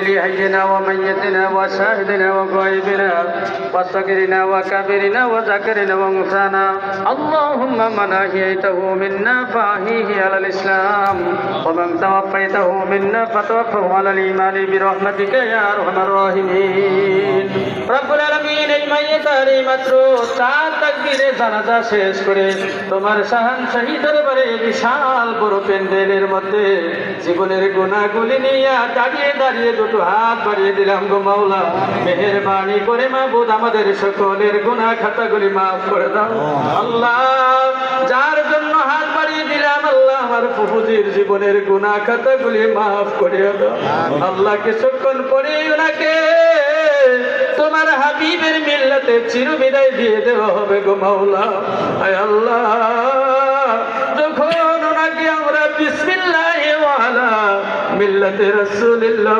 لحينا وميتنا وشاهدنا وغائبنا وصغيرنا وكبيرنا وذكرنا وانثانا اللهم من أحييته منا فأحيه على الإسلام ومن توفيته منا فتوفه على الإيمان برحمتك يا أرحم الراحمين رب العالمين এই মাইয়াতার এই মাত্র 4 তাকবীরে জানাজা শেষ করে তোমার শাহানশাহী দরবারে বিশাল বড় প্যান্ডেলের মধ্যে জীবনের গুনাহগুলি নিয়ে দাঁড়িয়ে দাঁড়িয়ে দুটো হাত বাড়িয়ে দিলাম গো মাওলা মেহেরবানি করে মাবুদ আমাদের সকলের গুনাহ খাতাগুলি maaf করে দাও আল্লাহ যার জন্য হাত বাড়িয়ে দিলাম আল্লাহ আমার ফুফুজির জীবনের গুনাহ খাতাগুলি maaf করে দাও আল্লাহ কিছুক্ষণ পরে ওনাকে তোমার হাবিবের মিল্লাতে চিরবিদায় দিয়ে দেওয়া হবে গো মাওলা আয় আল্লাহ যখন ওনাকে আমরা বিসমিল্লাহি ওয়া আলা মিল্লাতে রাসূলিল্লাহ